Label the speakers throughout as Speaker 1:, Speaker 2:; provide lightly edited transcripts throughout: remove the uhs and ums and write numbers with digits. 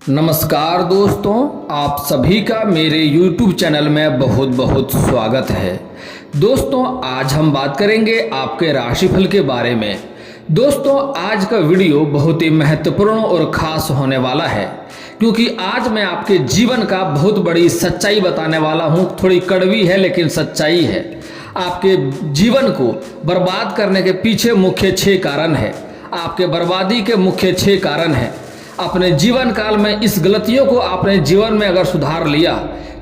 Speaker 1: नमस्कार दोस्तों, आप सभी का मेरे YouTube चैनल में बहुत बहुत स्वागत है। दोस्तों, आज हम बात करेंगे आपके राशिफल के बारे में। दोस्तों, आज का वीडियो बहुत ही महत्वपूर्ण और ख़ास होने वाला है, क्योंकि आज मैं आपके जीवन का बहुत बड़ी सच्चाई बताने वाला हूँ। थोड़ी कड़वी है लेकिन सच्चाई है। आपके जीवन को बर्बाद करने के पीछे मुख्य 6 कारण है। आपके बर्बादी के मुख्य 6 कारण हैं। अपने जीवन काल में इस गलतियों को आपने जीवन में अगर सुधार लिया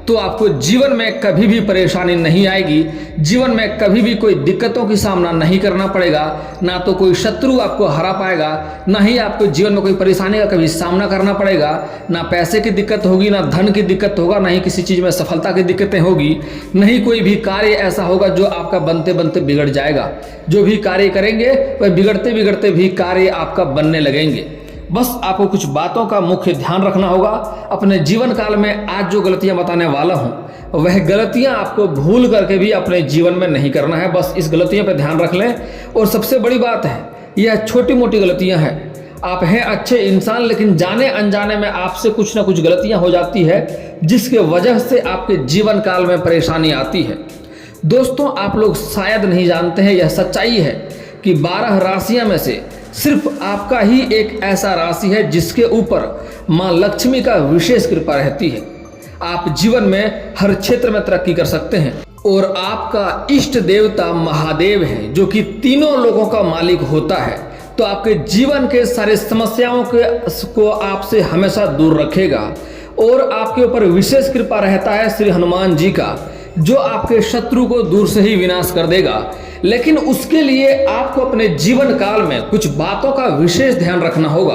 Speaker 1: तो आपको जीवन में कभी भी परेशानी नहीं आएगी। जीवन में कभी भी कोई दिक्कतों की सामना नहीं करना पड़ेगा। ना तो कोई शत्रु आपको हरा पाएगा, ना ही आपको जीवन में कोई परेशानी का कभी सामना करना पड़ेगा। ना पैसे की दिक्कत होगी, ना धन की दिक्कत होगा, ना ही किसी चीज़ में सफलता की दिक्कतें होगी। नहीं कोई भी कार्य ऐसा होगा जो आपका बनते बनते बिगड़ जाएगा। जो भी कार्य करेंगे वह बिगड़ते बिगड़ते भी कार्य आपका बनने लगेंगे। बस आपको कुछ बातों का मुख्य ध्यान रखना होगा। अपने जीवन काल में आज जो गलतियां बताने वाला हूं वह गलतियां आपको भूल करके भी अपने जीवन में नहीं करना है। बस इस गलतियों पर ध्यान रख लें। और सबसे बड़ी बात है, यह छोटी मोटी गलतियां हैं। आप हैं अच्छे इंसान, लेकिन जाने अनजाने में आपसे कुछ ना कुछ गलतियां हो जाती है, जिसके वजह से आपके जीवन काल में परेशानी आती है। दोस्तों, आप लोग शायद नहीं जानते हैं, यह सच्चाई है कि 12 राशियां में से सिर्फ आपका ही एक ऐसा राशि है जिसके ऊपर मां लक्ष्मी का विशेष कृपा रहती है। आप जीवन में हर क्षेत्र में तरक्की कर सकते हैं। और आपका इष्ट देवता महादेव है, जो कि तीनों लोगों का मालिक होता है। तो आपके जीवन के सारे समस्याओं को आपसे हमेशा दूर रखेगा। और आपके ऊपर विशेष कृपा रहता है श्री हनुमान जी का, जो आपके शत्रु को दूर से ही विनाश कर देगा। लेकिन उसके लिए आपको अपने जीवन काल में कुछ बातों का विशेष ध्यान रखना होगा,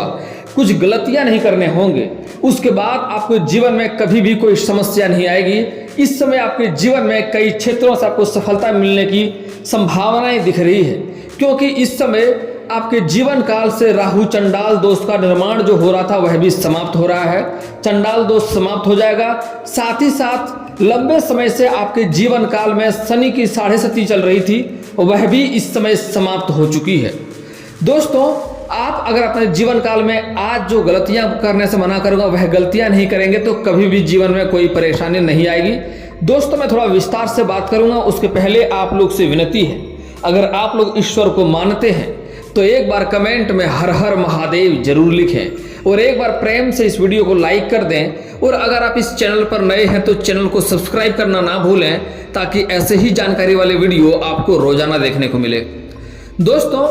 Speaker 1: कुछ गलतियां नहीं करने होंगे। उसके बाद आपको जीवन में कभी भी कोई समस्या नहीं आएगी। इस समय आपके जीवन में कई क्षेत्रों से आपको सफलता मिलने की संभावनाएं दिख रही है, क्योंकि इस समय आपके जीवन काल से राहु चंडाल दोष का निर्माण जो हो रहा था वह भी समाप्त हो रहा है। चंडाल दोष समाप्त हो जाएगा। साथ ही साथ लंबे समय से आपके जीवन काल में शनि की 7.5 चल रही थी, वह भी इस समय समाप्त हो चुकी है। दोस्तों, आप अगर अपने जीवन काल में आज जो गलतियां करने से मना करूंगा वह गलतियां नहीं करेंगे तो कभी भी जीवन में कोई परेशानी नहीं आएगी। दोस्तों, मैं थोड़ा विस्तार से बात करूंगा। उसके पहले आप लोग से विनती है, अगर आप लोग ईश्वर को मानते हैं तो एक बार कमेंट में हर हर महादेव जरूर लिखें और एक बार प्रेम से इस वीडियो को लाइक कर दें। और अगर आप इस चैनल पर नए हैं तो चैनल को सब्सक्राइब करना ना भूलें, ताकि ऐसे ही जानकारी वाले वीडियो आपको रोजाना देखने को मिले। दोस्तों,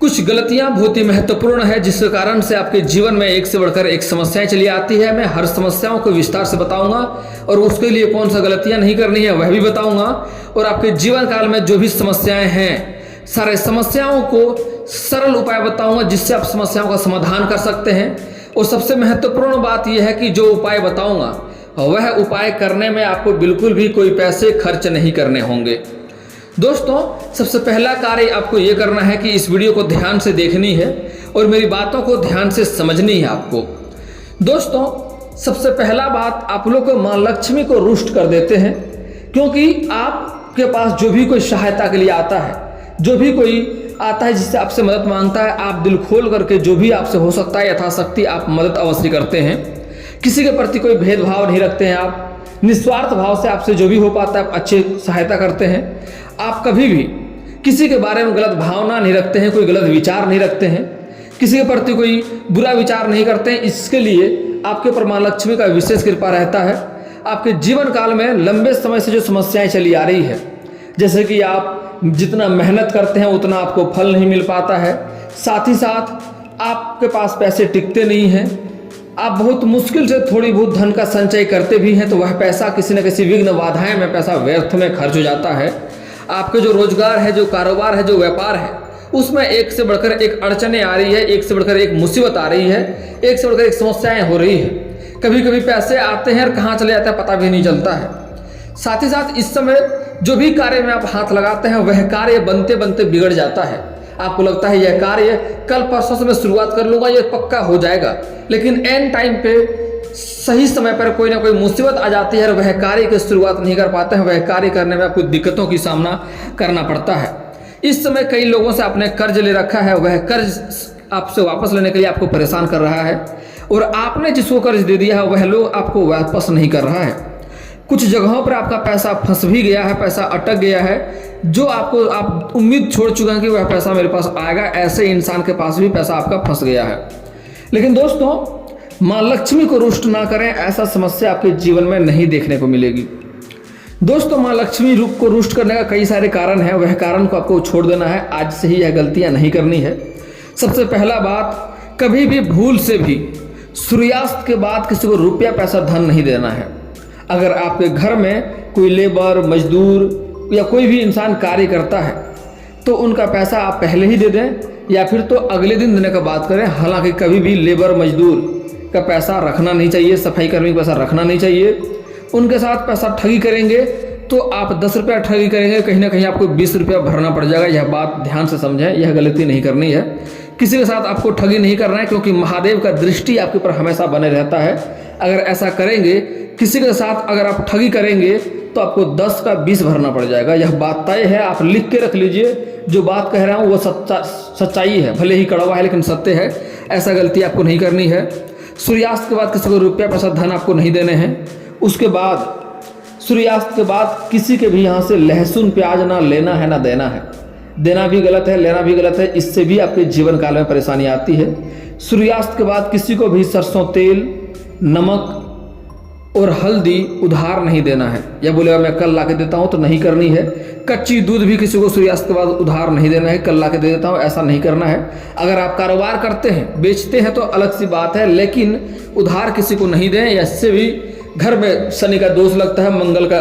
Speaker 1: कुछ गलतियां बहुत ही महत्वपूर्ण है, जिसके कारण से आपके जीवन में एक से बढ़कर एक समस्याएं चली आती है। मैं हर समस्याओं को विस्तार से बताऊंगा और उसके लिए कौन सा गलतियां नहीं करनी है वह भी बताऊंगा। और आपके जीवन काल में जो भी समस्याएं हैं, सारे समस्याओं को सरल उपाय बताऊंगा, जिससे आप समस्याओं का समाधान कर सकते हैं। और सबसे महत्वपूर्ण बात यह है कि जो उपाय बताऊंगा वह उपाय करने में आपको बिल्कुल भी कोई पैसे खर्च नहीं करने होंगे। दोस्तों, सबसे पहला कार्य आपको यह करना है कि इस वीडियो को ध्यान से देखनी है और मेरी बातों को ध्यान से समझनी है आपको। दोस्तों, सबसे पहला बात, आप लोग को मां लक्ष्मी को रुष्ट कर देते हैं, क्योंकि आपके पास जो भी कोई सहायता के लिए आता है, जो भी कोई आता है जिससे आपसे मदद मांगता है, आप दिल खोल करके जो भी आपसे हो सकता है यथाशक्ति आप मदद अवश्य करते हैं। किसी के प्रति कोई भेदभाव नहीं रखते हैं। आप निस्वार्थ भाव से आपसे जो भी हो पाता है आप अच्छे सहायता करते हैं। आप कभी भी किसी के बारे में गलत भावना नहीं रखते हैं, कोई गलत विचार नहीं रखते हैं, किसी के प्रति कोई बुरा विचार नहीं करते हैं। इसके लिए आपके ऊपर मां लक्ष्मी का विशेष कृपा रहता है। आपके जीवन काल में लंबे समय से जो समस्याएं चली आ रही है, जैसे कि आप जितना मेहनत करते हैं उतना आपको फल नहीं मिल पाता है, साथ ही साथ आपके पास पैसे टिकते नहीं हैं, आप बहुत मुश्किल से थोड़ी बहुत धन का संचय करते भी हैं तो वह पैसा किसी न किसी विघ्न बाधाएं में पैसा व्यर्थ में खर्च हो जाता है। आपके जो रोजगार है, जो कारोबार है, जो व्यापार है, उसमें एक से बढ़कर एक अड़चने आ रही है, एक से बढ़कर एक मुसीबत आ रही है, एक से बढ़कर एक समस्याएं हो रही है। कभी कभी पैसे आते हैं और कहाँ चले जाते हैं पता भी नहीं चलता है। साथ ही साथ इस समय जो भी कार्य में आप हाथ लगाते हैं वह कार्य बनते बनते बिगड़ जाता है। आपको लगता है यह कार्य कल परसों से मैं शुरुआत कर लूँगा, यह पक्का हो जाएगा, लेकिन एन टाइम पे सही समय पर कोई ना कोई मुसीबत आ जाती है और वह कार्य की शुरुआत नहीं कर पाते हैं। वह कार्य करने में आपको दिक्कतों की सामना करना पड़ता है। इस समय कई लोगों से आपने कर्ज ले रखा है, वह कर्ज आपसे वापस लेने के लिए आपको परेशान कर रहा है। और आपने जिसको कर्ज दे दिया है वह लोग आपको वापस नहीं कर रहा है। कुछ जगहों पर आपका पैसा फंस भी गया है, पैसा अटक गया है, जो आप उम्मीद छोड़ चुके हैं कि वह पैसा मेरे पास आएगा, ऐसे इंसान के पास भी पैसा आपका फंस गया है। लेकिन दोस्तों, माँ लक्ष्मी को रुष्ट ना करें, ऐसा समस्या आपके जीवन में नहीं देखने को मिलेगी। दोस्तों, माँ लक्ष्मी रूप को रुष्ट करने का कई सारे कारण हैं, वह कारण को आपको छोड़ देना है। आज से ही यह गलतियां नहीं करनी है। सबसे पहला बात, कभी भी भूल से भी सूर्यास्त के बाद किसी को रुपया पैसा धन नहीं देना है। अगर आपके घर में कोई लेबर, मजदूर या कोई भी इंसान कार्य करता है तो उनका पैसा आप पहले ही दे दें या फिर तो अगले दिन देने का बात करें। हालांकि कभी भी लेबर मजदूर का पैसा रखना नहीं चाहिए, सफाई कर्मी का पैसा रखना नहीं चाहिए। उनके साथ पैसा ठगी करेंगे तो आप 10 रुपया ठगी करेंगे, कहीं ना कहीं आपको 20 रुपया भरना पड़ जाएगा। यह बात ध्यान से समझें, यह गलती नहीं करनी है। किसी के साथ आपको ठगी नहीं करना है, क्योंकि महादेव का दृष्टि आपके ऊपर हमेशा बने रहता है। अगर ऐसा करेंगे, किसी के साथ अगर आप ठगी करेंगे तो आपको 10 का 20 भरना पड़ जाएगा। यह बात तय है, आप लिख के रख लीजिए। जो बात कह रहा हूँ वो सच्चाई है, भले ही कड़वा है लेकिन सत्य है। ऐसा गलती आपको नहीं करनी है। सूर्यास्त के बाद किसी को रुपया पैसा धन आपको नहीं देने हैं। उसके बाद सूर्यास्त के बाद किसी के भी यहाँ से लहसुन प्याज ना लेना है ना देना है। देना भी गलत है, लेना भी गलत है। इससे भी आपके जीवन काल में परेशानी आती है। सूर्यास्त के बाद किसी को भी सरसों तेल, नमक और हल्दी उधार नहीं देना है। या बोलेगा मैं कल ला के देता हूँ, तो नहीं करनी है। कच्ची दूध भी किसी को सूर्यास्त के बाद उधार नहीं देना है, कल ला के दे देता हूँ, ऐसा नहीं करना है। अगर आप कारोबार करते हैं, बेचते हैं तो अलग सी बात है, लेकिन उधार किसी को नहीं दें। इससे भी घर में शनि का दोष लगता है, मंगल का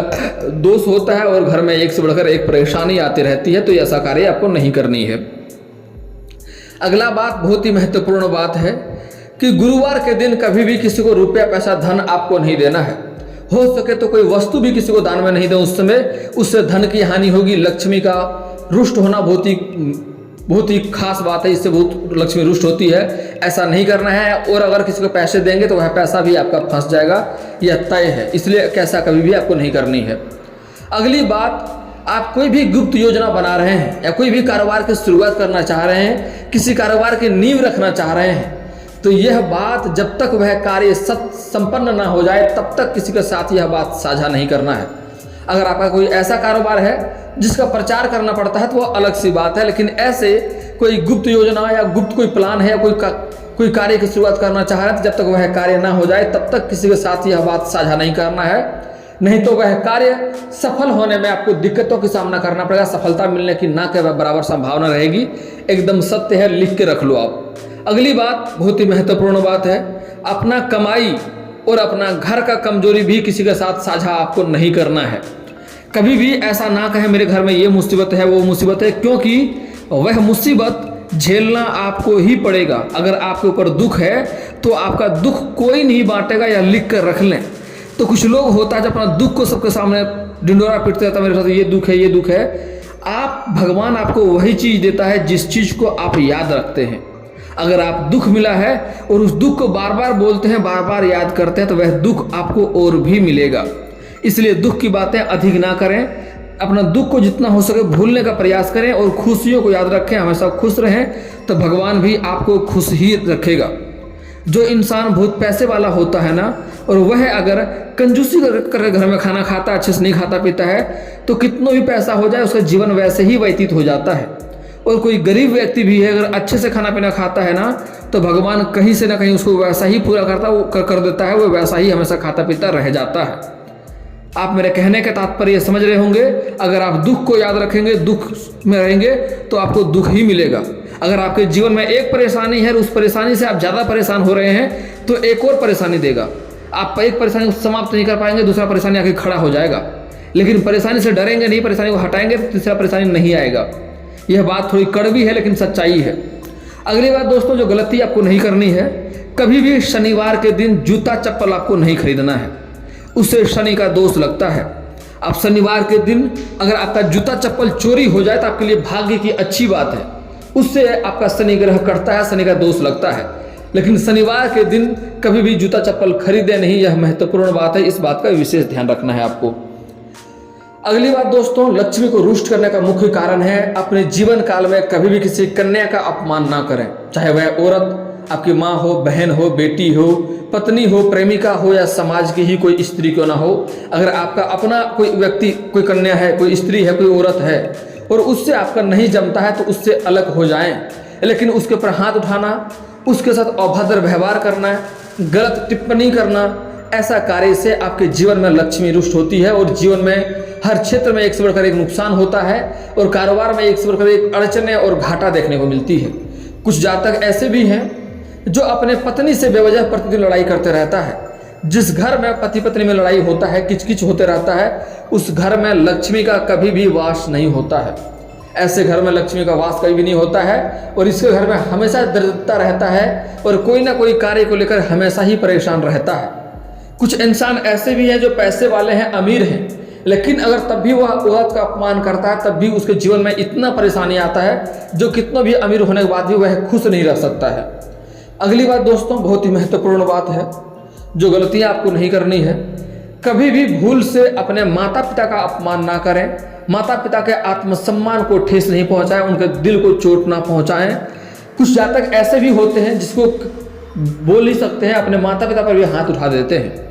Speaker 1: दोष होता है और घर में एक से बढ़कर एक परेशानी आती रहती है। तो ऐसा कार्य आपको नहीं करनी है। अगला बात, बहुत ही महत्वपूर्ण बात है कि गुरुवार के दिन कभी भी किसी को रुपया पैसा धन आपको नहीं देना है। हो सके तो कोई वस्तु भी किसी को दान में नहीं दें उस समय, उससे धन की हानि होगी। लक्ष्मी का रुष्ट होना बहुत ही खास बात है, इससे बहुत लक्ष्मी रुष्ट होती है। ऐसा नहीं करना है। और अगर किसी को पैसे देंगे तो वह पैसा भी आपका फंस जाएगा, यह तय है। इसलिए कैसा कभी भी आपको नहीं करनी है। अगली बात, आप कोई भी गुप्त योजना बना रहे हैं या कोई भी कारोबार की शुरुआत करना चाह रहे हैं, किसी कारोबार की नींव रखना चाह रहे हैं, तो यह बात जब तक वह कार्य संपन्न ना हो जाए तब तक किसी के साथ यह बात साझा नहीं करना है। अगर आपका कोई ऐसा कारोबार है जिसका प्रचार करना पड़ता है तो वह अलग सी बात है, लेकिन ऐसे कोई गुप्त योजना या गुप्त कोई प्लान है या कोई कार्य की शुरुआत करना चाह रहे हैं, तो जब तक वह कार्य ना हो जाए तब तक किसी के साथ यह बात साझा नहीं करना है। नहीं तो वह कार्य सफल होने में आपको दिक्कतों का सामना करना पड़ेगा। सफलता मिलने की ना के बराबर संभावना रहेगी। एकदम सत्य है, लिख के रख लो आप। अगली बात बहुत ही महत्वपूर्ण बात है, अपना कमाई और अपना घर का कमजोरी भी किसी के साथ साझा आपको नहीं करना है। कभी भी ऐसा ना कहें मेरे घर में ये मुसीबत है, वो मुसीबत है, क्योंकि वह मुसीबत झेलना आपको ही पड़ेगा। अगर आपके ऊपर दुख है तो आपका दुख कोई नहीं बांटेगा, या लिख कर रख लें। तो कुछ लोग होता है जो अपना दुख को सबके सामने ढिंडोरा पीटते रहता है, मेरे साथ ये दुख है, ये दुख है। भगवान आपको वही चीज देता है जिस चीज को आप याद रखते हैं। अगर आप दुख मिला है और उस दुख को बार बार बोलते हैं, बार बार याद करते हैं, तो वह दुख आपको और भी मिलेगा। इसलिए दुख की बातें अधिक ना करें। अपना दुख को जितना हो सके भूलने का प्रयास करें और खुशियों को याद रखें। हमेशा खुश रहें तो भगवान भी आपको खुश ही रखेगा। जो इंसान बहुत पैसे वाला होता है ना, और वह अगर कंजूसी करके घर में खाना खाता, अच्छे से नहीं खाता पीता है, तो कितना भी पैसा हो जाए उसका जीवन वैसे ही व्यतीत हो जाता है। और कोई गरीब व्यक्ति भी है, अगर अच्छे से खाना पीना खाता है ना, तो भगवान कहीं से ना कहीं उसको वैसा ही पूरा कर देता है। वो वैसा ही हमेशा खाता पीता रह जाता है। आप मेरे कहने के तात्पर्य समझ रहे होंगे। अगर आप दुख को याद रखेंगे, दुख में रहेंगे, तो आपको दुख ही मिलेगा। अगर आपके जीवन में एक परेशानी है और उस परेशानी से आप ज़्यादा परेशान हो रहे हैं, तो एक और परेशानी देगा। आप एक परेशानी समाप्त नहीं कर पाएंगे, दूसरा परेशानी आके खड़ा हो जाएगा। लेकिन परेशानी से डरेंगे नहीं, परेशानी को हटाएंगे, तो तीसरा परेशानी नहीं आएगा। यह बात थोड़ी कड़वी है लेकिन सच्चाई है। अगली बात दोस्तों, जो गलती आपको नहीं करनी है, कभी भी शनिवार के दिन जूता चप्पल आपको नहीं खरीदना है। उससे शनि का दोष लगता है। अब शनिवार के दिन अगर आपका जूता चप्पल चोरी हो जाए तो आपके लिए भाग्य की अच्छी बात है, उससे आपका शनि ग्रह कटता है, शनि का दोष लगता है। लेकिन शनिवार के दिन कभी भी जूता चप्पल खरीदे नहीं, यह महत्वपूर्ण बात है। इस बात का विशेष ध्यान रखना है आपको। अगली बात दोस्तों, लक्ष्मी को रुष्ट करने का मुख्य कारण है अपने जीवन काल में कभी भी किसी कन्या का अपमान ना करें। चाहे वह औरत
Speaker 2: आपकी माँ हो, बहन हो, बेटी हो, पत्नी हो, प्रेमिका हो या समाज की ही कोई स्त्री क्यों ना हो, अगर आपका अपना कोई व्यक्ति, कोई कन्या है, कोई स्त्री है, कोई औरत है और उससे आपका नहीं जमता है तो उससे अलग हो जाएं। लेकिन उसके ऊपर हाथ उठाना, उसके साथ अभद्र व्यवहार करना, गलत टिप्पणी करना, ऐसा कार्य से आपके जीवन में लक्ष्मी रुष्ट होती है और जीवन में हर क्षेत्र में एक से बढ़कर एक नुकसान होता है और कारोबार में एक से बढ़कर एक अड़चने और घाटा देखने को मिलती है। कुछ जातक ऐसे भी हैं जो अपने पत्नी से बेवजह प्रतिदिन लड़ाई करते रहता है। जिस घर में पति पत्नी में लड़ाई होता है, किचकिच होते रहता है, उस घर में लक्ष्मी का कभी भी वास नहीं होता है। ऐसे घर में लक्ष्मी का वास कभी भी नहीं होता है और इसके घर में हमेशा दरिद्रता रहता है और कोई ना कोई कार्य को लेकर हमेशा ही परेशान रहता है। कुछ इंसान ऐसे भी हैं जो पैसे वाले हैं, अमीर हैं, लेकिन अगर तब भी वह औरत का अपमान करता है तब भी उसके जीवन में इतना परेशानी आता है जो कितना भी अमीर होने के बाद भी वह खुश नहीं रह सकता है। अगली बात दोस्तों, बहुत ही महत्वपूर्ण बात है, जो गलतियां आपको नहीं करनी है। कभी भी भूल से अपने माता पिता का अपमान ना करें, माता पिता के आत्मसम्मान को ठेस नहीं पहुंचाएं, उनके दिल को चोट ना पहुंचाएं। कुछ जातक ऐसे भी होते हैं जिसको बोल ही सकते हैं, अपने माता पिता पर भी हाथ उठा देते हैं।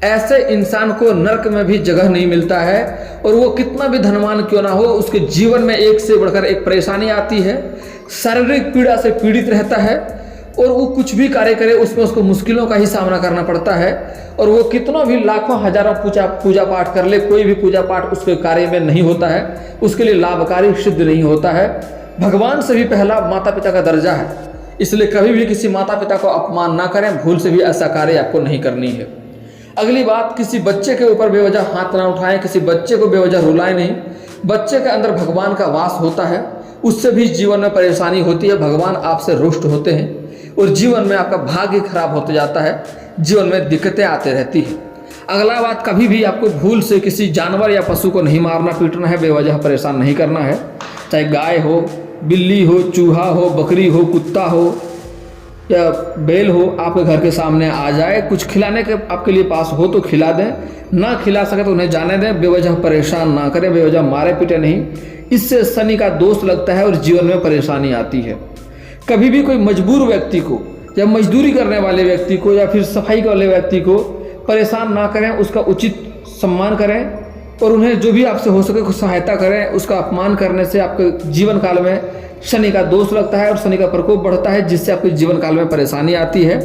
Speaker 2: ऐसे इंसान को नरक में भी जगह नहीं मिलता है और वो कितना भी धनवान क्यों ना हो, उसके जीवन में एक से बढ़कर एक परेशानी आती है, शारीरिक पीड़ा से पीड़ित रहता है और वो कुछ भी कार्य करे उसमें उसको मुश्किलों का ही सामना करना पड़ता है और वो कितना भी लाखों हजारों पूजा पाठ कर ले, कोई भी पूजा पाठ उसके कार्य में नहीं होता है, उसके लिए लाभकारी सिद्ध नहीं होता है। भगवान से भी पहला माता पिता का दर्जा है, इसलिए कभी भी किसी माता पिता को अपमान ना करें, भूल से भी ऐसा कार्य आपको नहीं करनी है। अगली बात, किसी बच्चे के ऊपर बेवजह हाथ ना उठाएं, किसी बच्चे को बेवजह रुलाएं नहीं। बच्चे के अंदर भगवान का वास होता है, उससे भी जीवन में परेशानी होती है, भगवान आपसे रुष्ट होते हैं और जीवन में आपका भाग्य खराब होते जाता है, जीवन में दिक्कतें आते रहती है। अगला बात, कभी भी आपको भूल से किसी जानवर या पशु को नहीं मारना पीटना है, बेवजह परेशान नहीं करना है। चाहे गाय हो, बिल्ली हो, चूहा हो, बकरी हो, कुत्ता हो या बैल हो, आपके घर के सामने आ जाए, कुछ खिलाने के आपके लिए पास हो तो खिला दें, ना खिला सके तो उन्हें जाने दें, बेवजह परेशान ना करें, बेवजह मारे पीटे नहीं। इससे शनि का दोष लगता है और जीवन में परेशानी आती है। कभी भी कोई मजबूर व्यक्ति को या मजदूरी करने वाले व्यक्ति को या फिर सफाई वाले व्यक्ति को परेशान ना करें, उसका उचित सम्मान करें और उन्हें जो भी आपसे हो सके सहायता करें। उसका अपमान करने से आपके जीवन काल में शनि का दोष लगता है और शनि का प्रकोप बढ़ता है, जिससे आपके जीवन काल में परेशानी आती है।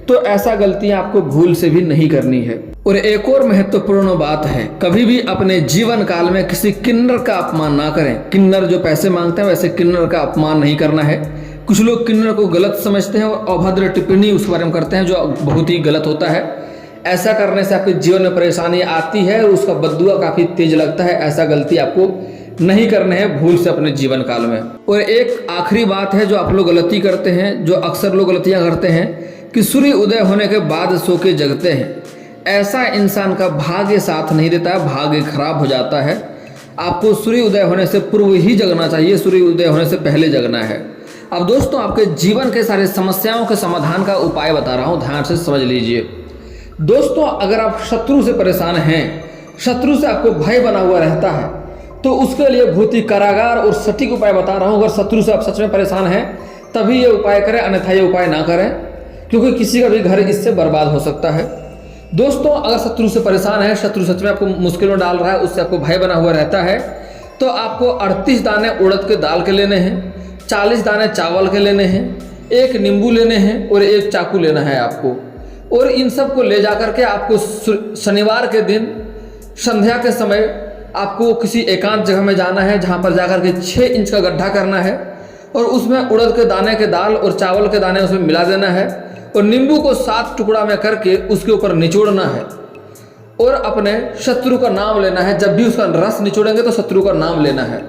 Speaker 2: तो ऐसा गलतियां आपको भूल से भी नहीं करनी है। और एक और महत्वपूर्ण बात है, कभी भी अपने जीवन काल में किसी किन्नर का अपमान ना करें। किन्नर जो पैसे मांगते हैं, वैसे किन्नर का अपमान नहीं करना है। कुछ लोग किन्नर को गलत समझते हैं और अभद्र टिप्पणी उस बारे में करते हैं, जो बहुत ही गलत होता है। ऐसा करने से आपके जीवन में परेशानी आती है और उसका बददुआ काफी तेज लगता है। ऐसा गलती आपको नहीं करने हैं भूल से अपने जीवन काल में। और एक आखिरी बात है जो आप लोग गलती करते हैं, जो अक्सर लोग गलतियां करते हैं, कि सूर्य उदय होने के बाद सो के जगते हैं। ऐसा इंसान का भाग्य साथ नहीं देता है, भाग्य खराब हो जाता है। आपको सूर्य उदय होने से पूर्व ही जगना चाहिए, सूर्य उदय होने से पहले जगना है। अब दोस्तों, आपके जीवन के सारे समस्याओं के समाधान का उपाय बता रहा हूँ, ध्यान से समझ लीजिए। दोस्तों, अगर आप शत्रु से परेशान हैं, शत्रु से आपको भय बना हुआ रहता है, तो उसके लिए बहुत ही कारागार और सटीक उपाय बता रहा हूँ। अगर शत्रु से आप सच में परेशान हैं तभी ये उपाय करें, अन्यथा ये उपाय ना करें, क्योंकि किसी का भी घर इससे बर्बाद हो सकता है। दोस्तों, अगर शत्रु से परेशान है, शत्रु सच में आपको मुश्किल में डाल रहा है, उससे आपको भय बना हुआ रहता है, तो आपको 38 दाने उड़द के दाल के लेने हैं, 40 दाने चावल के लेने हैं, 1 नींबू लेने हैं और 1 चाकू लेना है आपको। और इन सब को ले जाकर के आपको शनिवार के दिन संध्या के समय आपको किसी एकांत जगह में जाना है, जहाँ पर जाकर के 6 इंच का गड्ढा करना है और उसमें उड़द के दाने के दाल और चावल के दाने उसमें मिला देना है और नींबू को 7 टुकड़ा में करके उसके ऊपर निचोड़ना है और अपने शत्रु का नाम लेना है। जब भी उसका रस निचोड़ेंगे तो शत्रु का नाम लेना है।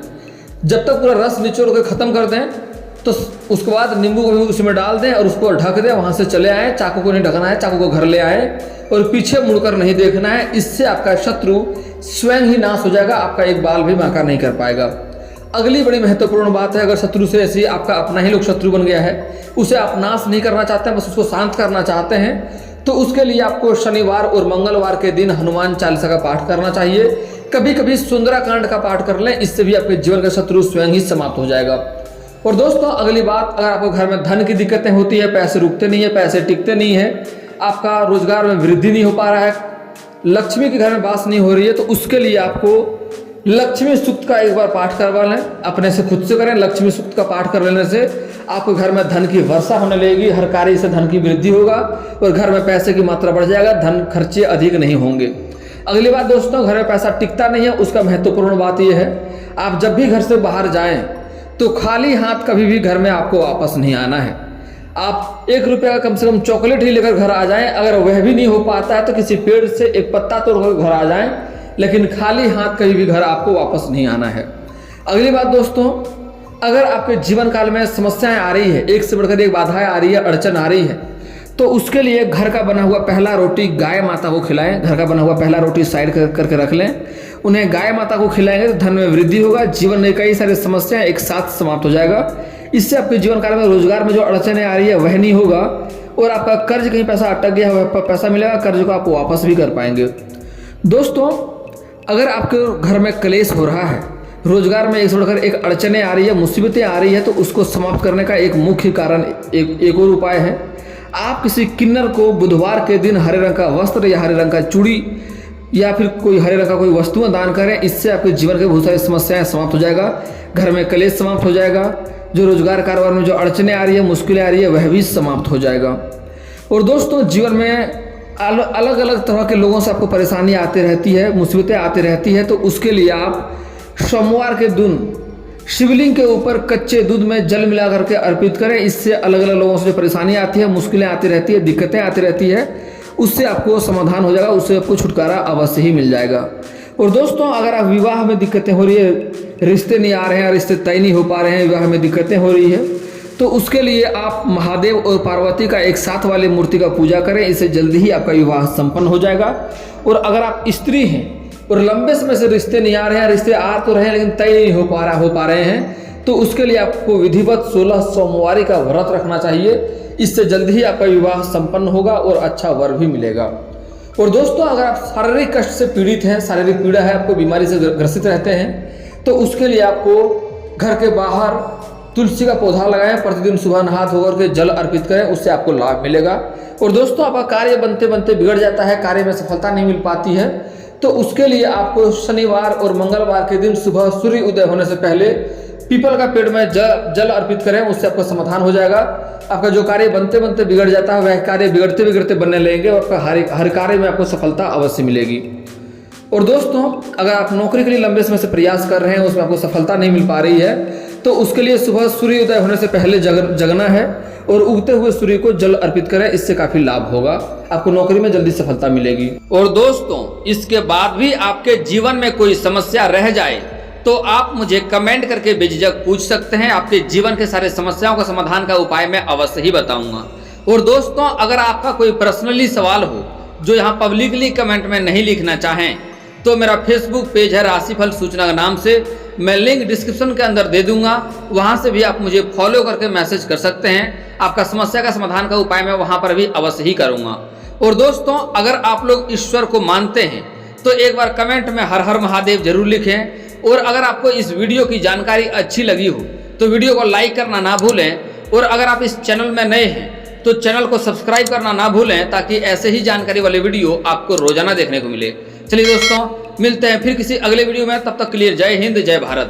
Speaker 2: जब तक पूरा रस निचोड़ के ख़त्म कर दें तो उसके बाद नींबू को भी उसमें डाल दें और उसको ढक दें, वहाँ से चले आएँ। चाकू को नहीं ढकना है, चाकू को घर ले आए और पीछे मुड़कर नहीं देखना है। इससे आपका शत्रु स्वयं ही नाश हो जाएगा, आपका एक बाल भी बांका नहीं कर पाएगा। अगली बड़ी महत्वपूर्ण बात है, अगर शत्रु से ऐसी आपका अपना ही लोग शत्रु बन गया है, उसे आप नाश नहीं करना चाहते हैं, बस उसको शांत करना चाहते हैं, तो उसके लिए आपको शनिवार और मंगलवार के दिन हनुमान चालीसा का पाठ करना चाहिए। कभी कभी सुंदराकांड का पाठ कर लें, इससे भी आपके जीवन का शत्रु स्वयं ही समाप्त हो जाएगा। और दोस्तों अगली बात, अगर आपको घर में धन की दिक्कतें होती है, पैसे रुकते नहीं है, पैसे टिकते नहीं है, आपका रोजगार में वृद्धि नहीं हो पा रहा है, लक्ष्मी के घर में वास नहीं हो रही है, तो उसके लिए आपको लक्ष्मी सूक्त का एक बार पाठ करवा लें, अपने से खुद से करें। लक्ष्मी सूक्त का पाठ कर लेने से आपको घर में धन की वर्षा होने लगेगी, हर कार्य से धन की वृद्धि होगा और घर में पैसे की मात्रा बढ़ जाएगा, धन खर्चे अधिक नहीं होंगे। अगली बात दोस्तों, घर में पैसा टिकता नहीं है, उसका महत्वपूर्ण बात यह है, आप जब भी घर से बाहर जाएं तो खाली हाथ कभी भी घर में आपको वापस नहीं आना है। आप 1 रुपये का कम से कम चॉकलेट ही लेकर घर आ जाएं, अगर वह भी नहीं हो पाता है तो किसी पेड़ से एक पत्ता तोड़कर घर आ जाएं, लेकिन खाली हाथ कहीं भी घर आपको वापस नहीं आना है। अगली बात दोस्तों, अगर आपके जीवन काल में समस्याएं आ रही है, एक से बढ़कर एक बाधाएं आ रही है, अड़चन आ रही है, तो उसके लिए घर का बना हुआ पहला रोटी गाय माता को खिलाएं। घर का बना हुआ पहला रोटी साइड करके रख लें, उन्हें गाय माता को खिलाएंगे तो धन में वृद्धि होगा, जीवन में कई सारी समस्याएं एक साथ समाप्त हो जाएगा। इससे आपके जीवन काल में रोजगार में जो अड़चनें आ रही है वह नहीं होगा और आपका कर्ज कहीं पैसा अटक गया वह पैसा मिलेगा, कर्ज को आप वापस भी कर पाएंगे। दोस्तों अगर आपके घर में क्लेश हो रहा है, रोजगार में एक से बढ़कर एक अड़चनें आ रही है, मुसीबतें आ रही है, तो उसको समाप्त करने का एक मुख्य कारण एक और उपाय है। आप किसी किन्नर को बुधवार के दिन हरे रंग का वस्त्र या हरे रंग का चूड़ी या फिर कोई हरे रंग का कोई वस्तुएं दान करें, इससे आपके जीवन के बहुत सारी समस्याएं समाप्त हो जाएगा, घर में क्लेश समाप्त हो जाएगा, जो रोजगार कारोबार में जो अड़चनें आ रही है, मुश्किलें आ रही है, वह भी समाप्त हो जाएगा। और दोस्तों जीवन में अलग अलग तरह के लोगों से आपको परेशानी आती रहती है, मुसीबतें आती रहती है, तो उसके लिए आप सोमवार के दिन शिवलिंग के ऊपर कच्चे दूध में जल मिला करके अर्पित करें। इससे अलग अलग लोगों से जो परेशानी आती है, मुश्किलें आती रहती है, दिक्कतें आती रहती है, उससे आपको समाधान हो जाएगा, उससे आपको छुटकारा अवश्य ही मिल जाएगा। और दोस्तों अगर आप विवाह में दिक्कतें हो रही है, रिश्ते नहीं आ रहे हैं, रिश्ते तय नहीं हो पा रहे हैं, विवाह में दिक्कतें हो रही है, तो उसके लिए आप महादेव और पार्वती का एक साथ वाली मूर्ति का पूजा करें, इससे जल्दी ही आपका विवाह संपन्न हो जाएगा। और अगर आप स्त्री हैं और लंबे समय से रिश्ते नहीं आ रहे हैं, रिश्ते आ तो रहे हैं लेकिन तय नहीं हो पा रहे हैं, तो उसके लिए आपको विधिवत 16 सोमवारी का व्रत रखना चाहिए, इससे जल्दी ही आपका विवाह संपन्न होगा और अच्छा वर भी मिलेगा। और दोस्तों अगर आप शारीरिक कष्ट से पीड़ित हैं, शारीरिक पीड़ा है, आपको बीमारी से ग्रसित रहते हैं, तो उसके लिए आपको घर के बाहर तुलसी का पौधा लगाएं, प्रतिदिन सुबह नहा धोकर के जल अर्पित करें, उससे आपको लाभ मिलेगा। और दोस्तों आपका कार्य बनते बनते बिगड़ जाता है, कार्य में सफलता नहीं मिल पाती है, तो उसके लिए आपको शनिवार और मंगलवार के दिन सुबह सूर्य उदय होने से पहले पीपल का पेड़ में जल अर्पित करें, उससे आपका समाधान हो जाएगा। आपका जो कार्य बनते बनते बिगड़ जाता है वह कार्य बिगड़ते बिगड़ते बनने लगेंगे और आपका हर कार्य में आपको सफलता अवश्य मिलेगी। और दोस्तों अगर आप नौकरी के लिए लंबे समय से प्रयास कर रहे हैं, उसमें आपको सफलता नहीं मिल पा रही है, तो उसके लिए सुबह सूर्य उदय होने से पहले जगना है और उगते हुए सूर्य को जल अर्पित करें, इससे काफी लाभ होगा, आपको नौकरी में जल्दी सफलता मिलेगी।
Speaker 1: और दोस्तों इसके बाद भी आपके जीवन में कोई समस्या रह जाए तो आप मुझे कमेंट करके बेझिझक पूछ सकते हैं, आपके जीवन के सारे समस्याओं का समाधान का उपाय मैं अवश्य ही बताऊंगा। और दोस्तों अगर आपका कोई पर्सनली सवाल हो जो यहाँ पब्लिकली कमेंट में नहीं लिखना चाहें, तो मेरा फेसबुक पेज है राशिफल सूचना के नाम से, मैं लिंक डिस्क्रिप्शन के अंदर दे दूंगा, वहां से भी आप मुझे फॉलो करके मैसेज कर सकते हैं, आपका समस्या का समाधान का उपाय मैं वहां पर भी अवश्य ही करूंगा। और दोस्तों अगर आप लोग ईश्वर को मानते हैं तो एक बार कमेंट में हर हर महादेव जरूर लिखें। और अगर आपको इस वीडियो की जानकारी अच्छी लगी हो तो वीडियो को लाइक करना ना भूलें, और अगर आप इस चैनल में नए हैं तो चैनल को सब्सक्राइब करना ना भूलें, ताकि ऐसे ही जानकारी वाले वीडियो आपको रोजाना देखने को मिले। चलिए दोस्तों मिलते हैं फिर किसी अगले वीडियो में, तब तक के लिए जय हिंद जय भारत।